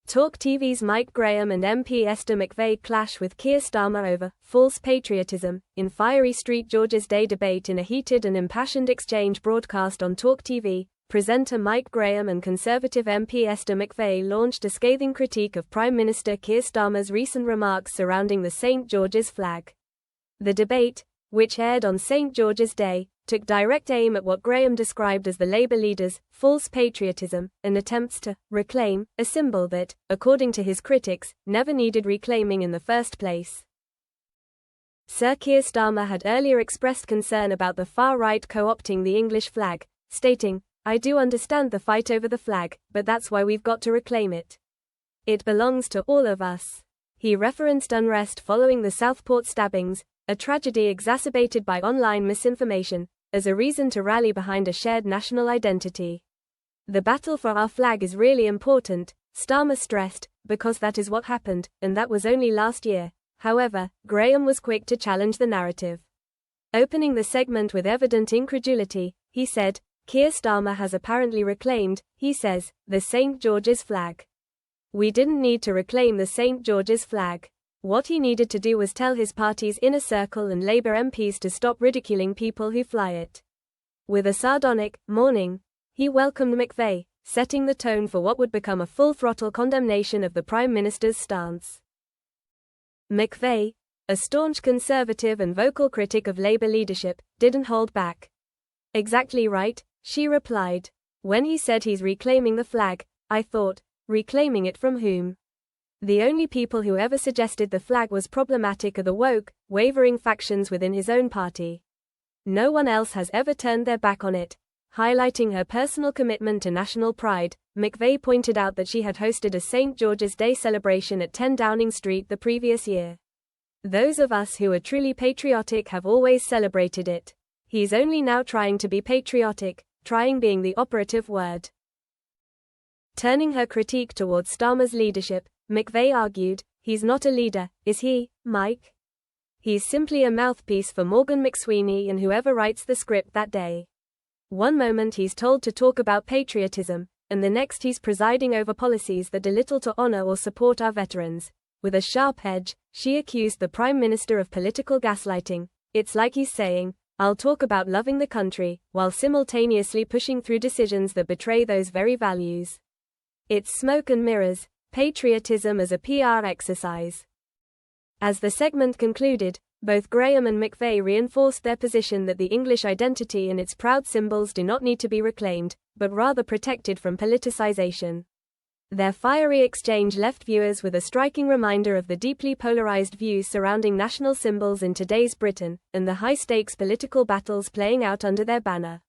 Talk TV's Mike Graham and MP Esther McVey clash with Keir Starmer over false patriotism in fiery St George's Day debate. In a heated and impassioned exchange broadcast on Talk TV, presenter Mike Graham and Conservative MP Esther McVey launched a scathing critique of Prime Minister Keir Starmer's recent remarks surrounding the St George's flag. The debate, which aired on St George's Day, took direct aim at what Graham described as the Labour leaders' false patriotism and attempts to reclaim a symbol that, according to his critics, never needed reclaiming in the first place. Sir Keir Starmer had earlier expressed concern about the far-right co-opting the English flag, stating, "I do understand the fight over the flag, but that's why we've got to reclaim it. It belongs to all of us." He referenced unrest following the Southport stabbings, a tragedy exacerbated by online misinformation, as a reason to rally behind a shared national identity. "The battle for our flag is really important," Starmer stressed, "because that is what happened, and that was only last year." However, Graham was quick to challenge the narrative. Opening the segment with evident incredulity, he said, "Keir Starmer has apparently reclaimed," he says, "the St. George's flag. We didn't need to reclaim the St. George's flag. What he needed to do was tell his party's inner circle and Labour MPs to stop ridiculing people who fly it." With a sardonic "morning," he welcomed McVey, setting the tone for what would become a full-throttle condemnation of the Prime Minister's stance. McVey, a staunch Conservative and vocal critic of Labour leadership, didn't hold back. "Exactly right," she replied. "When he said he's reclaiming the flag, I thought, reclaiming it from whom? The only people who ever suggested the flag was problematic are the woke, wavering factions within his own party. No one else has ever turned their back on it." Highlighting her personal commitment to national pride, McVey pointed out that she had hosted a St. George's Day celebration at 10 Downing Street the previous year. "Those of us who are truly patriotic have always celebrated it. He's only now trying to be patriotic," trying being the operative word. Turning her critique towards Starmer's leadership, McVey argued, "He's not a leader, is he, Mike? He's simply a mouthpiece for Morgan McSweeney and whoever writes the script that day. One moment he's told to talk about patriotism, and the next he's presiding over policies that do little to honor or support our veterans." With a sharp edge, she accused the Prime Minister of political gaslighting. "It's like he's saying, 'I'll talk about loving the country,' while simultaneously pushing through decisions that betray those very values. It's smoke and mirrors, patriotism as a PR exercise." As the segment concluded, both Graham and McVey reinforced their position that the English identity and its proud symbols do not need to be reclaimed, but rather protected from politicization. Their fiery exchange left viewers with a striking reminder of the deeply polarized views surrounding national symbols in today's Britain, and the high-stakes political battles playing out under their banner.